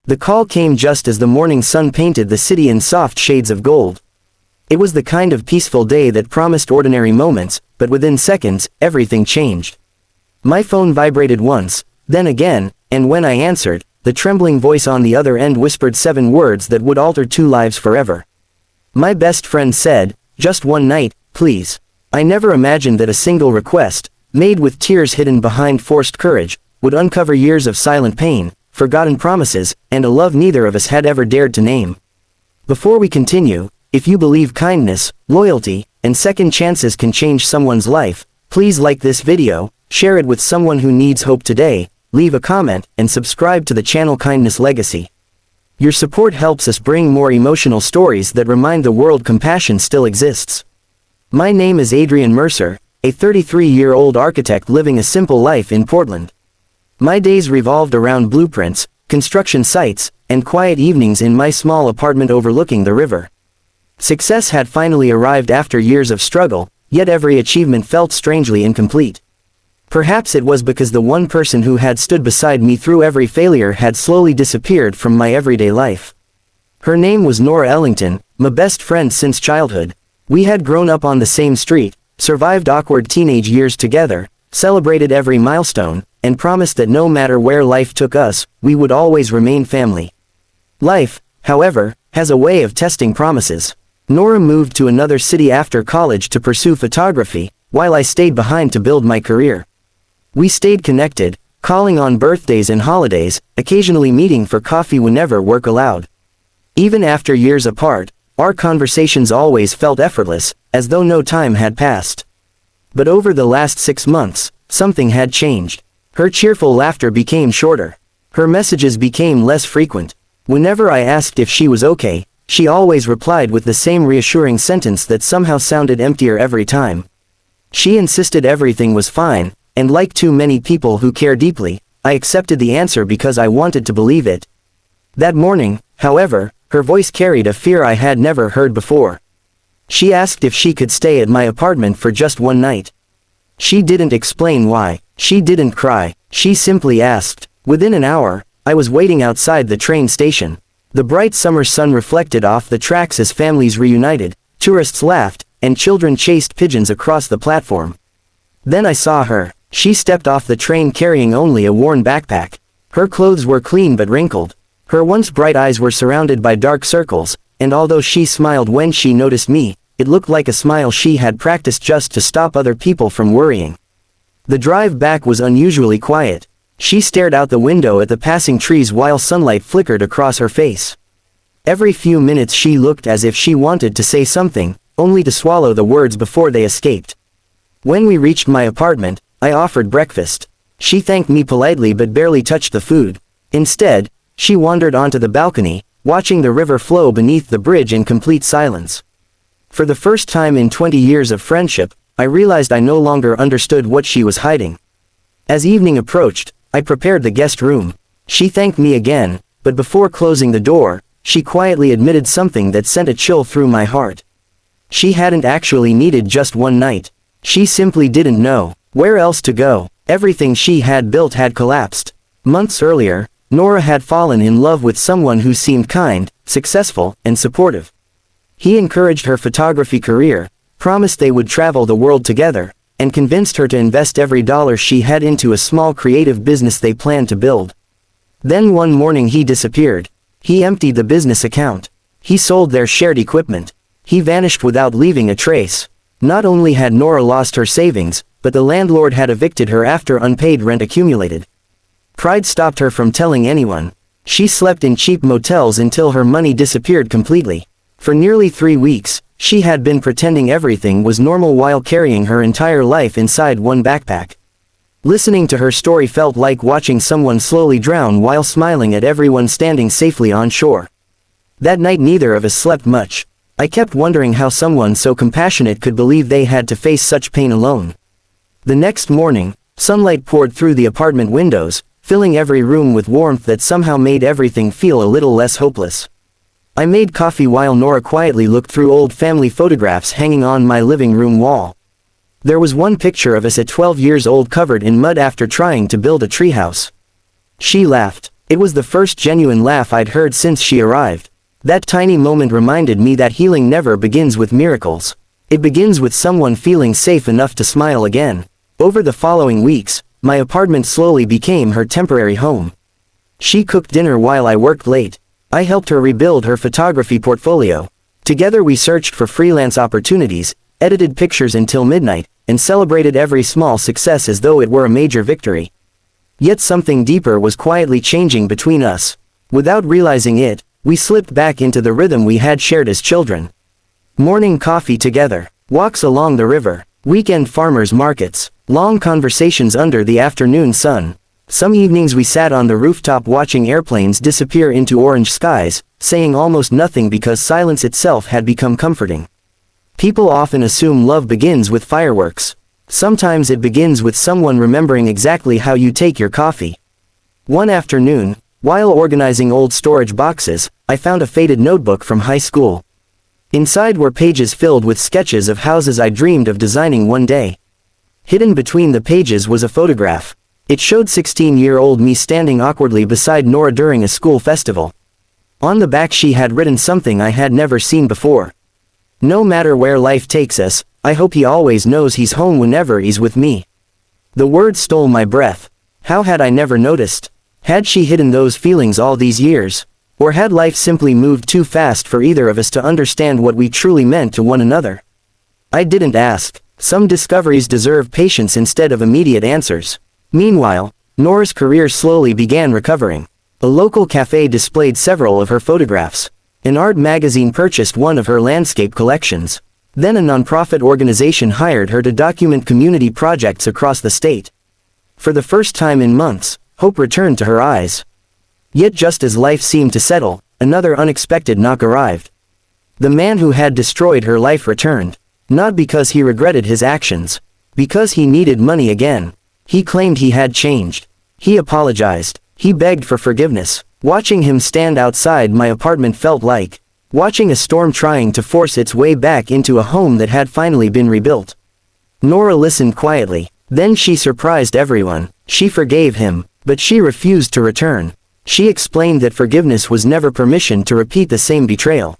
The call came just as the morning sun painted the city in soft shades of gold. It was the kind of peaceful day that promised ordinary moments, but within seconds, everything changed. My phone vibrated once, then again, and when I answered, the trembling voice on the other end whispered 7 words that would alter 2 lives forever. My best friend said, "Just one night, please." I never imagined that a single request, made with tears hidden behind forced courage, would uncover years of silent pain, forgotten promises, and a love neither of us had ever dared to name. Before we continue, if you believe kindness, loyalty, and second chances can change someone's life, please like this video, share it with someone who needs hope today, leave a comment, and subscribe to the channel Kindness Legacy. Your support helps us bring more emotional stories that remind the world compassion still exists. My name is Adrian Mercer, a 33-year-old architect living a simple life in Portland. My days revolved around blueprints, construction sites, and quiet evenings in my small apartment overlooking the river. Success had finally arrived after years of struggle, yet every achievement felt strangely incomplete. Perhaps it was because the one person who had stood beside me through every failure had slowly disappeared from my everyday life. Her name was Nora Ellington, my best friend since childhood. We had grown up on the same street, survived awkward teenage years together, celebrated every milestone, and promised that no matter where life took us, we would always remain family. Life, however, has a way of testing promises. Nora moved to another city after college to pursue photography, while I stayed behind to build my career. We stayed connected, calling on birthdays and holidays, occasionally meeting for coffee whenever work allowed. Even after years apart, our conversations always felt effortless, as though no time had passed. But over the last 6 months, something had changed. Her cheerful laughter became shorter. Her messages became less frequent. Whenever I asked if she was okay, she always replied with the same reassuring sentence that somehow sounded emptier every time. She insisted everything was fine, and like too many people who care deeply, I accepted the answer because I wanted to believe it. That morning, however, her voice carried a fear I had never heard before. She asked if she could stay at my apartment for just one night. She didn't explain why. She didn't cry. She simply asked. Within an hour, I was waiting outside the train station. The bright summer sun reflected off the tracks as families reunited, tourists laughed, and children chased pigeons across the platform. Then I saw her. She stepped off the train carrying only a worn backpack. Her clothes were clean but wrinkled. Her once bright eyes were surrounded by dark circles, and although she smiled when she noticed me, it looked like a smile she had practiced just to stop other people from worrying. The drive back was unusually quiet. She stared out the window at the passing trees while sunlight flickered across her face. Every few minutes she looked as if she wanted to say something, only to swallow the words before they escaped. When we reached my apartment, I offered breakfast. She thanked me politely but barely touched the food. Instead, she wandered onto the balcony, watching the river flow beneath the bridge in complete silence. For the first time in 20 years of friendship, I realized I no longer understood what she was hiding. As evening approached, I prepared the guest room. She thanked me again, but before closing the door, she quietly admitted something that sent a chill through my heart. She hadn't actually needed just one night. She simply didn't know where else to go. Everything she had built had collapsed. Months earlier, Nora had fallen in love with someone who seemed kind, successful, and supportive. He encouraged her photography career, promised they would travel the world together, and convinced her to invest every dollar she had into a small creative business they planned to build. Then one morning he disappeared. He emptied the business account. He sold their shared equipment. He vanished without leaving a trace. Not only had Nora lost her savings, but the landlord had evicted her after unpaid rent accumulated. Pride stopped her from telling anyone. She slept in cheap motels until her money disappeared completely. For nearly 3 weeks, she had been pretending everything was normal while carrying her entire life inside one backpack. Listening to her story felt like watching someone slowly drown while smiling at everyone standing safely on shore. That night neither of us slept much. I kept wondering how someone so compassionate could believe they had to face such pain alone. The next morning, sunlight poured through the apartment windows, filling every room with warmth that somehow made everything feel a little less hopeless. I made coffee while Nora quietly looked through old family photographs hanging on my living room wall. There was one picture of us at 12 years old covered in mud after trying to build a treehouse. She laughed. It was the first genuine laugh I'd heard since she arrived. That tiny moment reminded me that healing never begins with miracles. It begins with someone feeling safe enough to smile again. Over the following weeks, my apartment slowly became her temporary home. She cooked dinner while I worked late. I helped her rebuild her photography portfolio. Together we searched for freelance opportunities, edited pictures until midnight, and celebrated every small success as though it were a major victory. Yet something deeper was quietly changing between us. Without realizing it, we slipped back into the rhythm we had shared as children. Morning coffee together, walks along the river, weekend farmers markets, long conversations under the afternoon sun. Some evenings we sat on the rooftop watching airplanes disappear into orange skies, saying almost nothing because silence itself had become comforting. People often assume love begins with fireworks. Sometimes it begins with someone remembering exactly how you take your coffee. One afternoon, while organizing old storage boxes, I found a faded notebook from high school. Inside were pages filled with sketches of houses I dreamed of designing one day. Hidden between the pages was a photograph. It showed 16-year-old me standing awkwardly beside Nora during a school festival. On the back she had written something I had never seen before. No matter where life takes us, I hope he always knows he's home whenever he's with me. The words stole my breath. How had I never noticed? Had she hidden those feelings all these years? Or had life simply moved too fast for either of us to understand what we truly meant to one another? I didn't ask. Some discoveries deserve patience instead of immediate answers. Meanwhile, Nora's career slowly began recovering. A local cafe displayed several of her photographs. An art magazine purchased one of her landscape collections. Then a nonprofit organization hired her to document community projects across the state. For the first time in months, hope returned to her eyes. Yet just as life seemed to settle, another unexpected knock arrived. The man who had destroyed her life returned. Not because he regretted his actions. Because he needed money again. He claimed he had changed. He apologized. He begged for forgiveness. Watching him stand outside my apartment felt like watching a storm trying to force its way back into a home that had finally been rebuilt. Nora listened quietly. Then she surprised everyone. She forgave him, but she refused to return. She explained that forgiveness was never permission to repeat the same betrayal.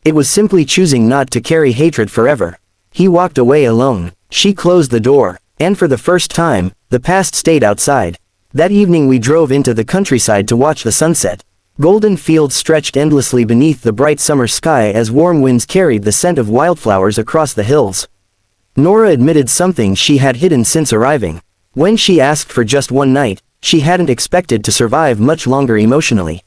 It was simply choosing not to carry hatred forever. He walked away alone. She closed the door. And for the first time, the past stayed outside. That evening we drove into the countryside to watch the sunset. Golden fields stretched endlessly beneath the bright summer sky as warm winds carried the scent of wildflowers across the hills. Nora admitted something she had hidden since arriving. When she asked for just one night, she hadn't expected to survive much longer emotionally.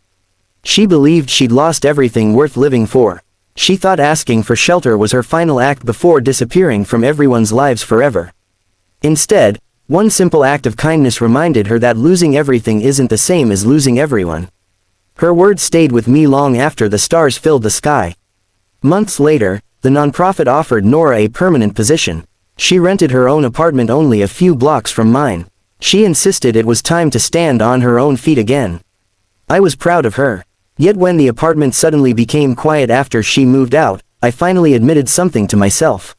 She believed she'd lost everything worth living for. She thought asking for shelter was her final act before disappearing from everyone's lives forever. Instead, one simple act of kindness reminded her that losing everything isn't the same as losing everyone. Her words stayed with me long after the stars filled the sky. Months later, the nonprofit offered Nora a permanent position. She rented her own apartment only a few blocks from mine. She insisted it was time to stand on her own feet again. I was proud of her. Yet when the apartment suddenly became quiet after she moved out, I finally admitted something to myself.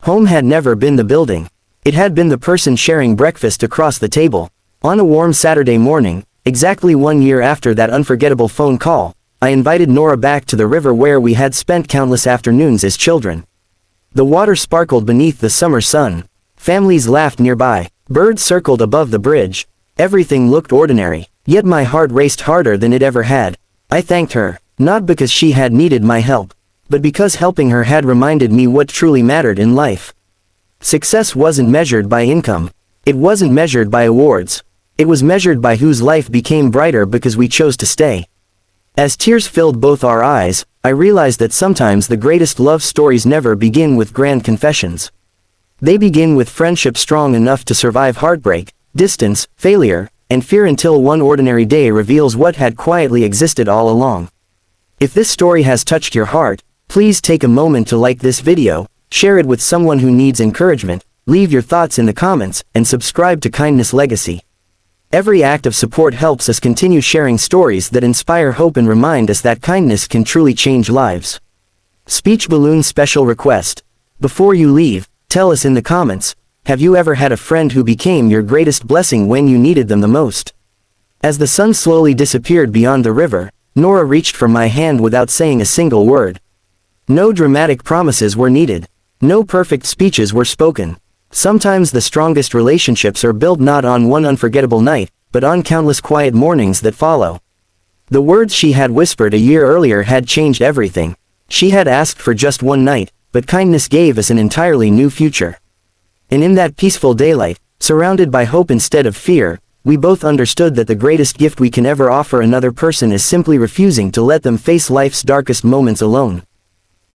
Home had never been the building. It had been the person sharing breakfast across the table. On a warm Saturday morning, exactly 1 year after that unforgettable phone call, I invited Nora back to the river where we had spent countless afternoons as children. The water sparkled beneath the summer sun. Families laughed nearby. Birds circled above the bridge. Everything looked ordinary, yet my heart raced harder than it ever had. I thanked her, not because she had needed my help, but because helping her had reminded me what truly mattered in life. Success wasn't measured by income. It wasn't measured by awards. It was measured by whose life became brighter because we chose to stay. As tears filled both our eyes, I realized that sometimes the greatest love stories never begin with grand confessions. They begin with friendship strong enough to survive heartbreak, distance, failure, and fear until one ordinary day reveals what had quietly existed all along. If this story has touched your heart, please take a moment to like this video, share it with someone who needs encouragement, leave your thoughts in the comments, and subscribe to Kindness Legacy. Every act of support helps us continue sharing stories that inspire hope and remind us that kindness can truly change lives. Speech balloon special request. Before you leave, tell us in the comments, have you ever had a friend who became your greatest blessing when you needed them the most? As the sun slowly disappeared beyond the river, Nora reached for my hand without saying a single word. No dramatic promises were needed. No perfect speeches were spoken. Sometimes the strongest relationships are built not on one unforgettable night, but on countless quiet mornings that follow. The words she had whispered a year earlier had changed everything. She had asked for just one night, but kindness gave us an entirely new future. And in that peaceful daylight, surrounded by hope instead of fear, we both understood that the greatest gift we can ever offer another person is simply refusing to let them face life's darkest moments alone.